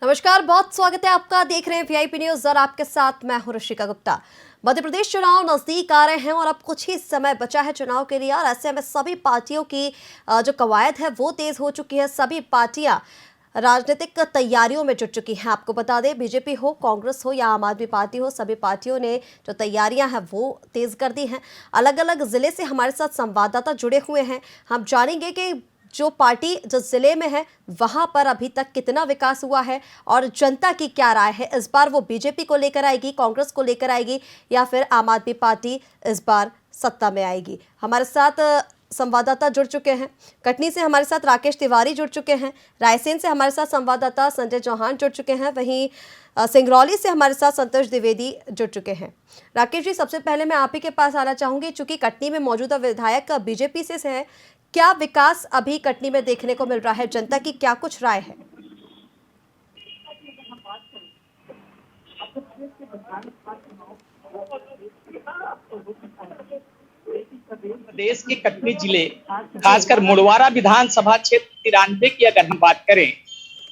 नमस्कार, बहुत स्वागत है आपका। देख रहे हैं वीआईपी न्यूज और आपके साथ मैं हूं ऋषिका गुप्ता। मध्य प्रदेश चुनाव नजदीक आ रहे हैं और अब कुछ ही समय बचा है चुनाव के लिए और ऐसे में सभी पार्टियों की जो कवायद है वो तेज हो चुकी है। सभी पार्टियां राजनीतिक तैयारियों में जुट चुकी हैं। आपको बता दें, बीजेपी हो, कांग्रेस हो या आम आदमी पार्टी हो, सभी पार्टियों ने जो तैयारियां हैं वो तेज कर दी हैं। अलग अलग जिले से हमारे साथ संवाददाता जुड़े हुए हैं। हम जानेंगे कि जो पार्टी जिस जिले में है वहां पर अभी तक कितना विकास हुआ है और जनता की क्या राय है। इस बार वो बीजेपी को लेकर आएगी, कांग्रेस को लेकर आएगी या फिर आम आदमी पार्टी इस बार सत्ता में आएगी। हमारे साथ संवाददाता जुड़ चुके हैं। कटनी से हमारे साथ राकेश तिवारी जुड़ चुके हैं। रायसेन से हमारे साथ संवाददाता संजय चौहान जुड़ चुके हैं। वहीं सिंगरौली से हमारे साथ संतोष द्विवेदी जुड़ चुके हैं। राकेश जी, सबसे पहले मैं आप ही के पास आना चाहूंगी। चूंकि कटनी में मौजूदा विधायक बीजेपी से है, क्या विकास अभी कटनी में देखने को मिल रहा है? जनता की क्या कुछ राय है? प्रदेश के कटनी जिले, खासकर मुड़वारा विधानसभा क्षेत्र 93 की अगर हम बात करें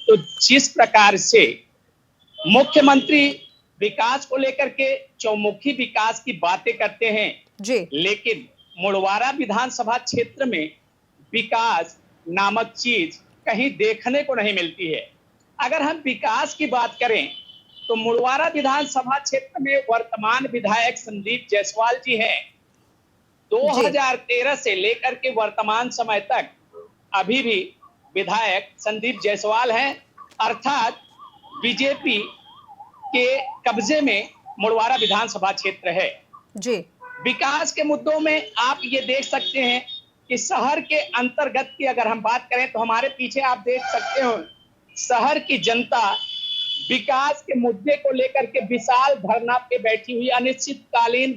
तो जिस प्रकार से मुख्यमंत्री विकास को लेकर के चौमुखी विकास की बातें करते हैं जी, लेकिन मुड़वारा विधानसभा क्षेत्र में विकास नामक चीज कहीं देखने को नहीं मिलती है। अगर हम विकास की बात करें तो मुड़वारा विधानसभा क्षेत्र में वर्तमान विधायक संदीप जायसवाल जी हैं। 2013 से लेकर के वर्तमान समय तक अभी भी विधायक संदीप जायसवाल हैं, अर्थात बीजेपी के कब्जे में मुड़वारा विधानसभा क्षेत्र है। जी, विकास के मुद्दों में आप ये देख सकते हैं कि शहर के अंतर्गत की अगर हम बात करें तो हमारे पीछे आप देख सकते हो शहर की जनता विकास के मुद्दे को लेकर के विशाल धरना पे बैठी हुई, अनिश्चितकालीन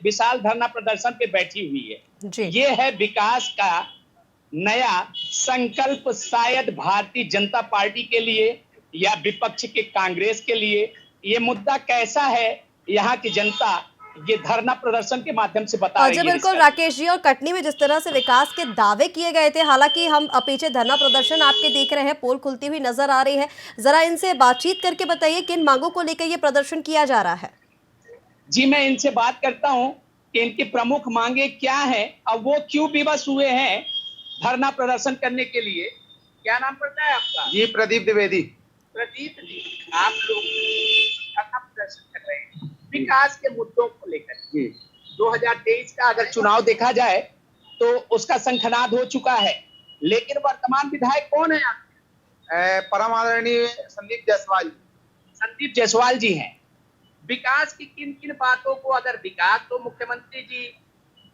विशाल धरना प्रदर्शन पे बैठी हुई है। जी। ये है विकास का नया संकल्प, शायद भारतीय जनता पार्टी के लिए या विपक्ष के कांग्रेस के लिए। ये मुद्दा कैसा है, यहाँ की जनता ये धरना प्रदर्शन के माध्यम से बता रही जी है। बिल्कुल राकेश जी, और कटनी में जिस तरह से विकास के दावे किए गए थे, हालांकि हम पीछे धरना प्रदर्शन आपके देख रहे हैं, पोल खुलती हुई नजर आ रही है। जरा इनसे बातचीत करके बताइए किन मांगों को लेकर ये प्रदर्शन किया जा रहा है। जी, मैं इनसे बात करता हूं कि इनकी प्रमुख मांगे क्या है और वो क्यों विवश हुए हैं धरना प्रदर्शन करने के लिए। क्या नाम पड़ता है आपका? जी, प्रदीप द्विवेदी। प्रदीप जी, आप लोग धरना प्रदर्शन कर रहे हैं विकास के मुद्दों को लेकर। जी, 2023 का अगर चुनाव देखा जाए तो उसका शंखनाद हो चुका है, लेकिन वर्तमान विधायक कौन है आपके? परम आदरणीय संदीप जायसवाल। संदीप जायसवाल जी हैं। विकास की किन किन बातों को, अगर विकास तो मुख्यमंत्री जी,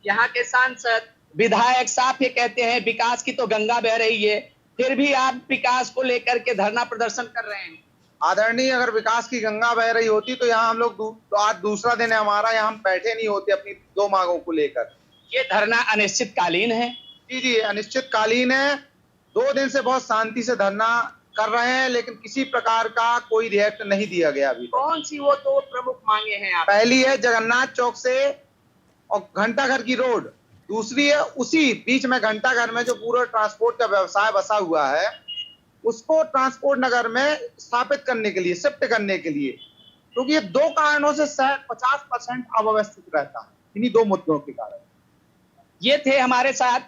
यहाँ के सांसद, विधायक साफ ये कहते हैं विकास की तो गंगा बह रही है, फिर भी आप विकास को लेकर के धरना प्रदर्शन कर रहे हैं। आदरणीय, अगर विकास की गंगा बह रही होती तो यहाँ हम लोग तो आज दूसरा दिन है हमारा, यहाँ हम बैठे नहीं होते अपनी दो मांगों को लेकर। ये धरना अनिश्चितकालीन है। जी जी, अनिश्चितकालीन है। 2 दिन से बहुत शांति से धरना कर रहे हैं, लेकिन किसी प्रकार का कोई रिएक्ट नहीं दिया गया अभी। कौन सी वो दो प्रमुख मांगे हैं आप? पहली है जगन्नाथ चौक से और घंटाघर की रोड, दूसरी है उसी बीच में घंटाघर में जो पूरा ट्रांसपोर्ट का व्यवसाय बसा हुआ है उसको ट्रांसपोर्ट नगर में स्थापित करने के लिए, शिफ्ट करने के लिए, क्योंकि ये 2 कारणों से शहर 50% अव्यवस्थित रहता है, इन्हीं 2 मुद्दों के कारण। ये थे हमारे साथ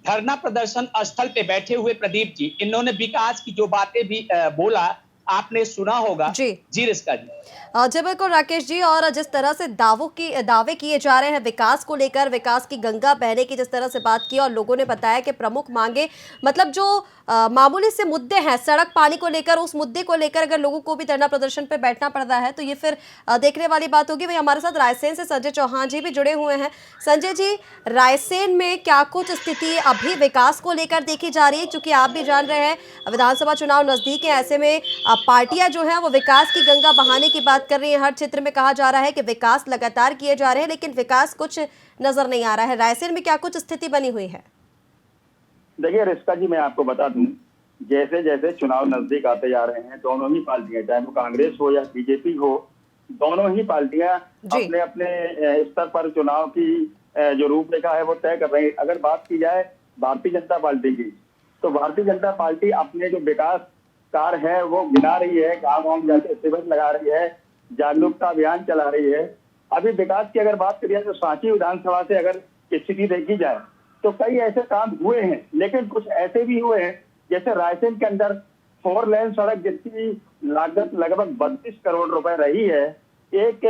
धरना प्रदर्शन स्थल पे बैठे हुए प्रदीप जी। इन्होंने विकास की जो बातें भी बोला, आपने सुना होगा। जी रिस्का जी। जी बिल्कुल राकेश जी, और जिस तरह से दावे किए जा रहे हैं विकास को लेकर, विकास की गंगा बहने की जिस तरह से बात की, और लोगों ने बताया कि प्रमुख मांगे मतलब जो मामूली से मुद्दे हैं, सड़क पानी को लेकर, उस मुद्दे को लेकर अगर लोगों को भी धरना प्रदर्शन पे बैठना पड़ रहा है तो ये फिर देखने वाली बात होगी। वही हमारे साथ रायसेन से संजय चौहान जी भी जुड़े हुए हैं। संजय जी, रायसेन में क्या कुछ स्थिति अभी विकास को लेकर देखी जा रही है? चूंकि आप भी जान रहे हैं विधानसभा चुनाव नजदीक है, ऐसे में पार्टियां जो है वो विकास की गंगा बहाने की बात कर रही है। हर क्षेत्र में कहा जा रहा है कि विकास लगातार किए जा रहे हैं, लेकिन विकास कुछ नजर नहीं आ रहा है। रायसेन में क्या कुछ स्थिति बनी हुई है? देखिए रिस्का जी, मैं आपको बता दूं, जैसे जैसे चुनाव नजदीक आते जा रहे हैं, दोनों ही पार्टियां, चाहे वो कांग्रेस हो या बीजेपी हो, दोनों ही पार्टियां अपने अपने स्तर पर चुनाव की जो रूपरेखा है वो तय कर रही है। अगर बात की जाए भारतीय जनता पार्टी की, तो भारतीय जनता पार्टी अपने जो विकास कार है वो गिना रही है, गाँव गाँव जाके शिविर लगा रही है, जागरूकता अभियान चला रही है। अभी विकास की अगर बात करिए तो सांची विधानसभा से अगर स्थिति देखी जाए तो कई ऐसे काम हुए हैं, लेकिन कुछ ऐसे भी हुए हैं जैसे रायसेन के अंदर 4 लेन सड़क जिसकी लागत लगभग 32 करोड़ रुपए रही है, एक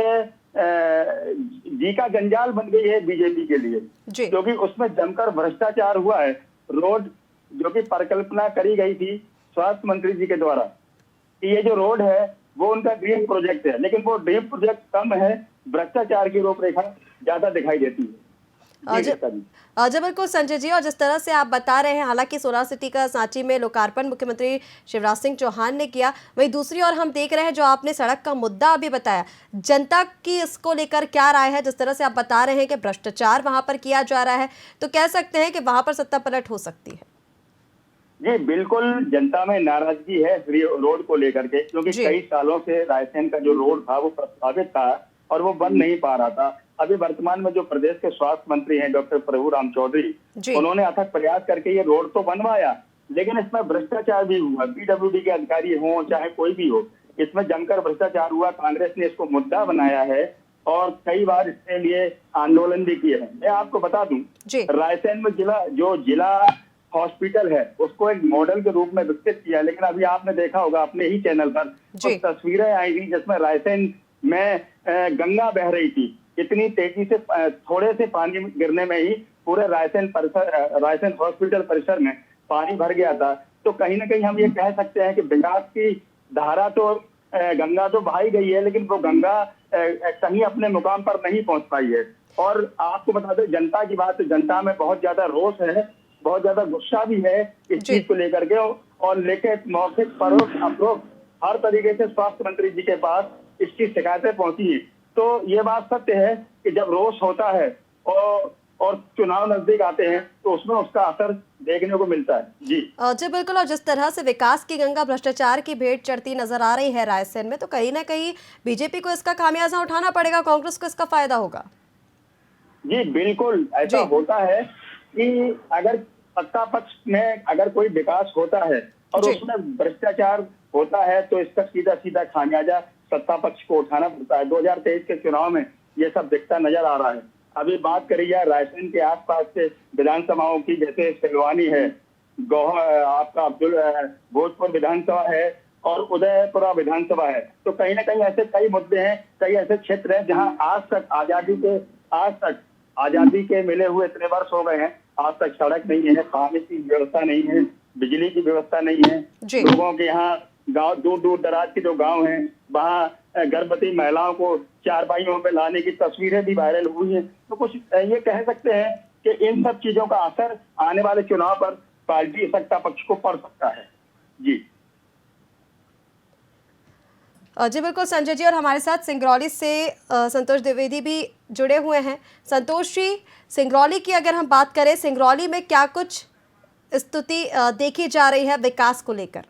जी का जंजाल बन गई है बीजेपी के लिए, क्योंकि उसमें जमकर भ्रष्टाचार हुआ है। रोड जो कि परिकल्पना करी गई थी स्वास्थ्य मंत्री जी के द्वारा कि ये जो रोड है वो उनका ड्रीम प्रोजेक्ट है, लेकिन वो ड्रीम प्रोजेक्ट कम है, भ्रष्टाचार की रूपरेखा ज्यादा दिखाई देती है। जी बिल्कुल संजय जी, और जिस तरह से आप बता रहे हैं, हालांकि सोलर सिटी का सांची में लोकार्पण मुख्यमंत्री शिवराज सिंह चौहान ने किया, वहीं दूसरी ओर हम देख रहे हैं जो आपने सड़क का मुद्दा अभी बताया, जनता की इसको लेकर क्या राय है? जिस तरह से आप बता रहे हैं कि भ्रष्टाचार वहां पर किया जा रहा है, तो कह सकते हैं कि वहां पर सत्ता पलट हो सकती है। जी बिल्कुल, जनता में नाराजगी है रोड को लेकर के, क्योंकि कई सालों से रायसेन का जो रोड था वो प्रस्तावित था और वो बन नहीं पा रहा था। अभी वर्तमान में जो प्रदेश के स्वास्थ्य मंत्री हैं डॉक्टर प्रभुराम चौधरी, उन्होंने अथक प्रयास करके ये रोड तो बनवाया, लेकिन इसमें भ्रष्टाचार भी हुआ। पीडब्ल्यूडी के अधिकारी हो चाहे कोई भी हो, इसमें जमकर भ्रष्टाचार हुआ। कांग्रेस ने इसको मुद्दा बनाया है और कई बार इसके लिए आंदोलन भी किए हैं। मैं आपको बता दूं, रायसेन में जिला हॉस्पिटल है उसको एक मॉडल के रूप में विकसित किया, लेकिन अभी आपने देखा होगा अपने ही चैनल पर कुछ तस्वीरें आई थी जिसमें रायसेन में गंगा बह रही थी। इतनी तेजी से थोड़े से पानी गिरने में ही पूरे रायसेन हॉस्पिटल परिसर में पानी भर गया था। तो कहीं ना कहीं हम ये कह सकते हैं कि विकास की धारा तो गंगा तो बहाई गई है, लेकिन वो गंगा कहीं अपने मुकाम पर नहीं पहुंच पाई है। और आपको बता दें, जनता की बात, जनता में बहुत ज्यादा रोष है, बहुत ज्यादा गुस्सा भी है इस चीज को लेकर के, और लेके मौखिक परोक्ष अपरोक्ष हर तरीके से स्वास्थ्य मंत्री जी के पास इसकी शिकायतें पहुंची है। तो ये बात सत्य है कि जब रोष होता है और चुनाव नजदीक आते हैं तो उसमें उसका असर देखने को मिलता है। जी बिल्कुल, और जिस तरह से विकास की गंगा भ्रष्टाचार की भेंट चढ़ती नजर आ रही है रायसेन में, तो कहीं ना कहीं बीजेपी को इसका खामियाजा उठाना पड़ेगा, कांग्रेस को इसका फायदा होगा। जी बिल्कुल, ऐसा होता है कि अगर सत्ता पक्ष में अगर कोई विकास होता है और उसमें भ्रष्टाचार होता है तो इसका सीधा सीधा खामियाजा सत्ता पक्ष को उठाना पड़ता है। 2023 के चुनाव में ये सब दिखता नजर आ रहा है। अभी बात करी जाए रायसेन के आसपास के विधानसभाओं की, जैसे सिलवानी है, आपका भोजपुर विधानसभा है और उदयपुरा विधानसभा है, तो कहीं ना कहीं ऐसे कई मुद्दे हैं, कई ऐसे क्षेत्र हैं जहां आज तक आजादी के मिले हुए इतने वर्ष हो गए हैं, आज तक सड़क नहीं है, पानी की व्यवस्था नहीं है, बिजली की व्यवस्था नहीं है। लोगों के यहाँ गांव, दूर दूर दराज के जो गांव हैं, वहाँ गर्भवती महिलाओं को चारपाइयों पे लाने की तस्वीरें भी वायरल हुई हैं। तो कुछ ये कह सकते हैं कि इन सब चीजों का असर आने वाले चुनाव पर पार्टी सत्ता पक्ष को पड़ सकता है। जी जी बिल्कुल संजय जी, और हमारे साथ सिंगरौली से संतोष द्विवेदी भी जुड़े हुए हैं। संतोष जी, सिंगरौली की अगर हम बात करें, सिंगरौली में क्या कुछ स्थिति देखी जा रही है विकास को लेकर?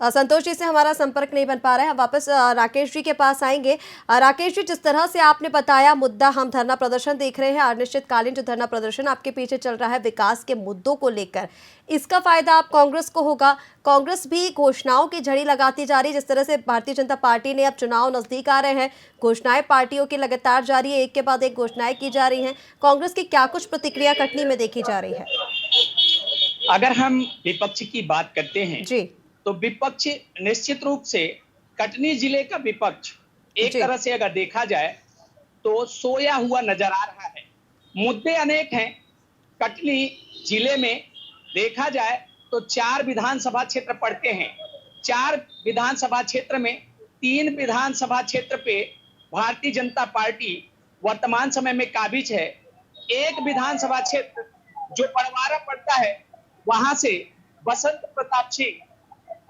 संतोष जी से हमारा संपर्क नहीं बन पा रहा है, हम वापस राकेश जी के पास आएंगे। राकेश जी, जिस तरह से आपने बताया मुद्दा, हम धरना प्रदर्शन देख रहे हैं, अनिश्चितकालीन जो धरना प्रदर्शन आपके पीछे चल रहा है विकास के मुद्दों को लेकर, इसका फायदा आप कांग्रेस को होगा। कांग्रेस भी घोषणाओं की झड़ी लगाती जा रही है, जिस तरह से भारतीय जनता पार्टी ने, अब चुनाव नजदीक आ रहे हैं, घोषणाएं पार्टियों की लगातार जारी है, एक के बाद एक घोषणाएं की जा रही हैं। कांग्रेस की क्या कुछ प्रतिक्रिया कटनी में देखी जा रही है? अगर हम विपक्ष की बात करते हैं जी, तो विपक्ष निश्चित रूप से, कटनी जिले का विपक्ष एक तरह से अगर देखा जाए तो सोया हुआ नजर आ रहा है। मुद्दे अनेक हैं। कटनी जिले में देखा जाए तो 4 विधानसभा क्षेत्र पड़ते हैं। 4 विधानसभा क्षेत्र में 3 विधानसभा क्षेत्र पे भारतीय जनता पार्टी वर्तमान समय में काबिज है। एक विधानसभा क्षेत्र जो पड़वारा पड़ता है, वहां से बसंत प्रताप सिंह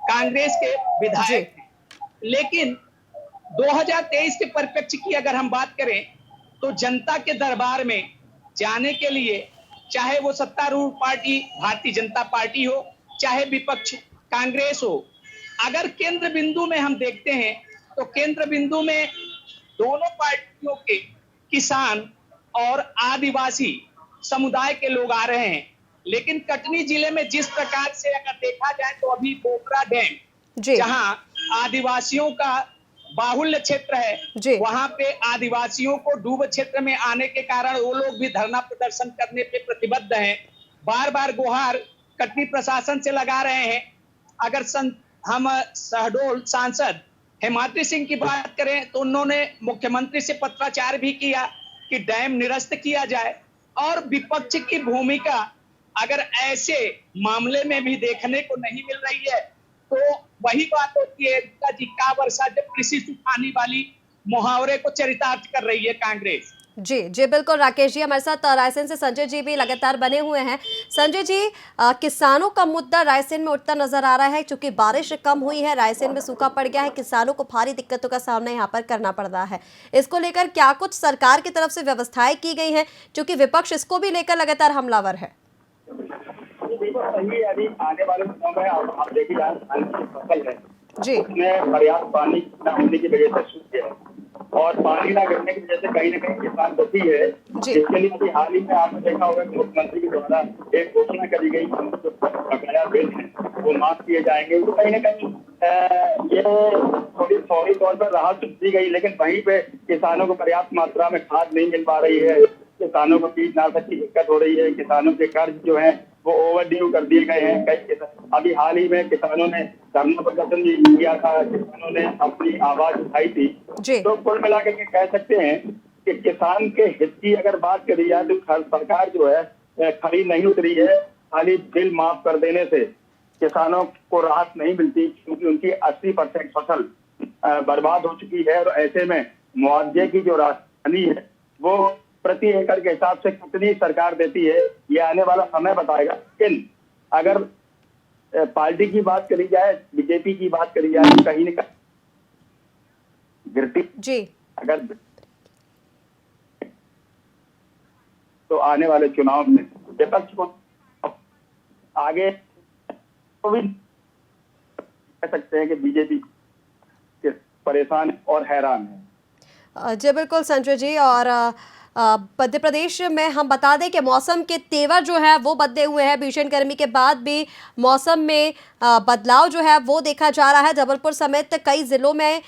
कांग्रेस के विधायक हैं। लेकिन 2023 के परिप्रेक्ष्य की अगर हम बात करें तो जनता के दरबार में जाने के लिए, चाहे वो सत्तारूढ़ पार्टी भारतीय जनता पार्टी हो, चाहे विपक्ष कांग्रेस हो, अगर केंद्र बिंदु में हम देखते हैं तो केंद्र बिंदु में दोनों पार्टियों के किसान और आदिवासी समुदाय के लोग आ रहे हैं। लेकिन कटनी जिले में जिस प्रकार से अगर देखा जाए तो अभी पोखरा डैम जी जहां आदिवासियों का बाहुल्य क्षेत्र जी। है, वहां पे आदिवासियों को डूब क्षेत्र में आने के कारण वो लोग भी धरना प्रदर्शन करने पे प्रतिबद्ध हैं। बार बार गुहार कटनी प्रशासन से लगा रहे हैं। अगर हम शहडोल सांसद हेमाद्री सिंह की बात करें तो उन्होंने मुख्यमंत्री से पत्राचार भी किया कि डैम निरस्त किया जाए। और विपक्ष की भूमिका अगर ऐसे मामले में भी देखने को नहीं मिल रही है तो वही बात होती है जी, का वर्षा जब कृषि सुखाने वाली मुहावरे को चरितार्थ कर रही है कांग्रेस। जी जी बिल्कुल। राकेश जी हमारे साथ रायसेन से संजय जी भी लगातार बने हुए हैं। संजय जी, किसानों का मुद्दा रायसेन में उठता नजर आ रहा है, क्योंकि बारिश कम हुई है, रायसेन में सूखा पड़ गया है, किसानों को भारी दिक्कतों का सामना यहाँ पर करना पड़ रहा है। इसको लेकर क्या कुछ सरकार की तरफ से व्यवस्थाएं की गई हैं, क्योंकि विपक्ष इसको भी लेकर लगातार हमलावर है? सही, अभी आने वाले दिनों में आप देखिए फसल है जी उसमें पर्याप्त पानी न होने की वजह से सूख गया और पानी न गिरने की वजह से कहीं ना कहीं किसान दुखी है। इसके लिए अभी हाल ही में आपने देखा होगा कि मुख्यमंत्री के द्वारा एक घोषणा करी गई, जो बकाया बिल है वो माफ किए जाएंगे। तो कहीं ना कहीं ये थोड़ी फौरी तौर पर राहत दी गई, लेकिन वहीं पे किसानों को पर्याप्त मात्रा में खाद नहीं मिल पा रही है, किसानों को कीटनाशक की दिक्कत हो रही है, किसानों के कर्ज जो है वो ओवर ड्यू कर दिए गए हैं। कई अभी हाल ही में किसानों ने धरना प्रदर्शन भी किया था, किसानों ने अपनी आवाज उठाई थी। तो कुल मिलाकर के कह सकते हैं कि किसान के हित की अगर बात करी जाए तो सरकार जो है खड़ी नहीं उतरी है। खाली बिल माफ कर देने से किसानों को राहत नहीं मिलती, क्योंकि उनकी 80% फसल बर्बाद हो चुकी है। और ऐसे में मुआवजे की जो राशि है वो प्रति एकड़ के हिसाब से कितनी सरकार देती है ये आने वाला समय बताएगा। लेकिन अगर पार्टी की बात करी जाए, बीजेपी की बात करी जाए तो कहीं न कहीं गिरती जी अगर तो आने वाले चुनाव में विपक्ष को आगे तो भी कह सकते हैं कि बीजेपी परेशान और हैरान है। जी बिल्कुल संजय जी। और मध्य प्रदेश में हम बता दें कि मौसम के तेवर जो है वो बदले हुए हैं। भीषण गर्मी के बाद भी मौसम में बदलाव जो है वो देखा जा रहा है। जबलपुर समेत कई जिलों में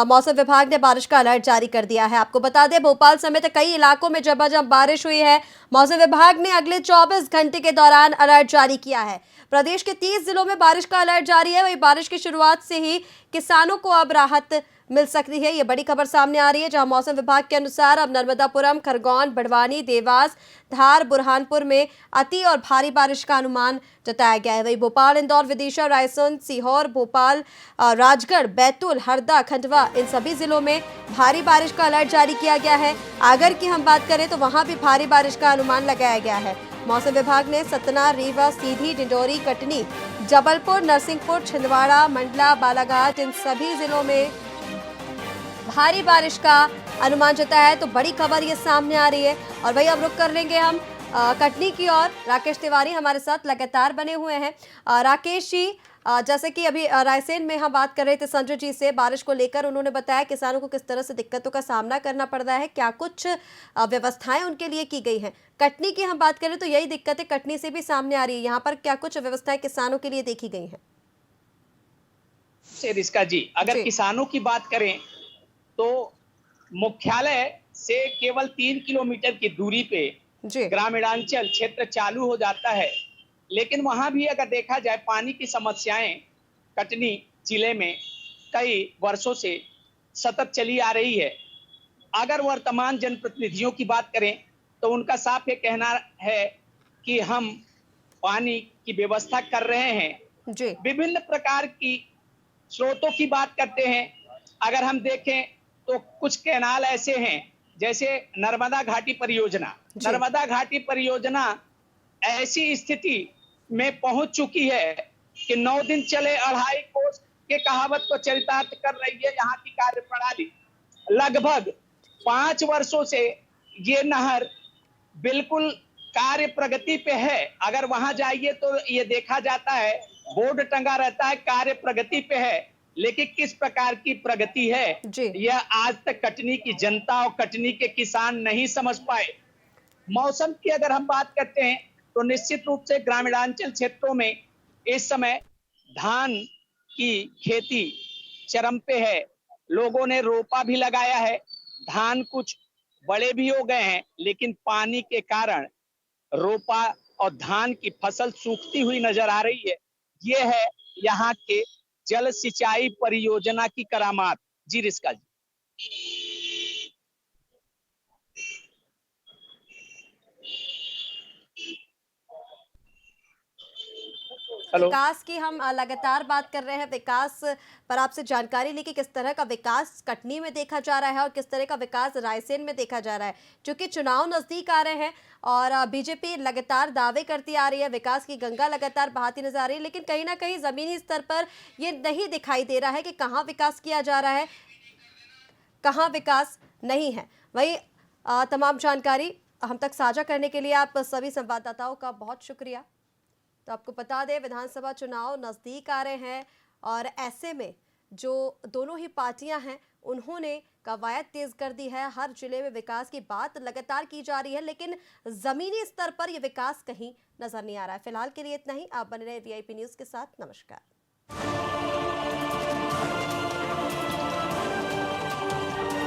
मौसम विभाग ने बारिश का अलर्ट जारी कर दिया है। आपको बता दें भोपाल समेत कई इलाकों में जब बारिश हुई है। मौसम विभाग ने अगले 24 घंटे के दौरान अलर्ट जारी किया है। प्रदेश के 30 जिलों में बारिश का अलर्ट जारी है। वही बारिश की शुरुआत से ही किसानों को अब राहत मिल सकती है, ये बड़ी खबर सामने आ रही है। जहां मौसम विभाग के अनुसार अब नर्मदापुरम, खरगोन, बड़वानी, देवास, धार, बुरहानपुर में अति और भारी बारिश का अनुमान जताया गया है। वही भोपाल, इंदौर, विदिशा, रायसेन, सीहोर, भोपाल, राजगढ़, बैतूल, हरदा, खंडवा, इन सभी जिलों में भारी बारिश का अलर्ट जारी किया गया है। आगर की हम बात करें तो वहां भी भारी बारिश का अनुमान लगाया गया है। मौसम विभाग ने सतना, रीवा, सीधी, डिंडोरी, कटनी, जबलपुर, नरसिंहपुर, छिंदवाड़ा, मंडला, बालाघाट, इन सभी जिलों में भारी बारिश का अनुमान जताया है। तो बड़ी खबर ये सामने आ रही है। और वही अब रुक कर लेंगे हम कटनी की ओर। राकेश तिवारी हमारे साथ लगातार बने हुए हैं। राकेश जी, जैसे कि अभी रायसेन में हम बात कर रहे थे संजय जी से, बारिश को लेकर उन्होंने बताया किसानों को किस तरह से दिक्कतों का सामना करना पड़ रहा है, क्या कुछ व्यवस्थाएं उनके लिए की गई हैं। कटनी की हम बात करें तो यही दिक्कतें कटनी से भी सामने आ रही है। यहाँ पर क्या कुछ व्यवस्थाएं किसानों के लिए देखी गई हैं? रिस्का जी, अगर किसानों की बात करें तो मुख्यालय से केवल 3 किलोमीटर की दूरी पे ग्रामीणांचल क्षेत्र चालू हो जाता है। लेकिन वहां भी अगर देखा जाए पानी की समस्याएं कटनी जिले में कई वर्षों से सतत चली आ रही है। अगर वर्तमान जनप्रतिनिधियों की बात करें तो उनका साफ ये कहना है कि हम पानी की व्यवस्था कर रहे हैं। विभिन्न प्रकार की स्रोतों की बात करते हैं। अगर हम देखें तो कुछ कैनाल ऐसे हैं जैसे नर्मदा घाटी परियोजना। नर्मदा घाटी परियोजना ऐसी स्थिति में पहुंच चुकी है कि 9 दिन चले 2.5 कोस के कहावत को चरितार्थ कर रही है। यहाँ की कार्यप्रणाली लगभग 5 वर्षों से ये नहर बिल्कुल कार्य प्रगति पे है। अगर वहां जाइए तो ये देखा जाता है, बोर्ड टंगा रहता है कार्य प्रगति पे है, लेकिन किस प्रकार की प्रगति है यह आज तक कटनी की जनता और कटनी के किसान नहीं समझ पाए। मौसम की अगर हम बात करते हैं तो निश्चित रूप से ग्रामीणांचल क्षेत्रों में इस समय धान की खेती चरम पे है। लोगों ने रोपा भी लगाया है, धान कुछ बड़े भी हो गए हैं, लेकिन पानी के कारण रोपा और धान की फसल सूखती हुई नजर आ रही है। ये है यहाँ के जल सिंचाई परियोजना की करामात। जी रिस्का जी। हेलो। विकास की हम लगातार बात कर रहे हैं, विकास पर आपसे जानकारी ली कि किस तरह का विकास कटनी में देखा जा रहा है और किस तरह का विकास रायसेन में देखा जा रहा है। क्योंकि चुनाव नजदीक आ रहे हैं और बीजेपी लगातार दावे करती आ रही है, विकास की गंगा लगातार बहाती नजर आ रही है, लेकिन कहीं ना कहीं जमीनी स्तर पर ये नहीं दिखाई दे रहा है कि कहाँ विकास किया जा रहा है, कहाँ विकास नहीं है। वही तमाम जानकारी हम तक साझा करने के लिए आप सभी संवाददाताओं का बहुत शुक्रिया। तो आपको बता दें, विधानसभा चुनाव नज़दीक आ रहे हैं और ऐसे में जो दोनों ही पार्टियां हैं उन्होंने कवायद तेज कर दी है। हर जिले में विकास की बात लगातार की जा रही है, लेकिन जमीनी स्तर पर यह विकास कहीं नजर नहीं आ रहा है। फिलहाल के लिए इतना ही। आप बने रहे वीआईपी न्यूज़ के साथ। नमस्कार।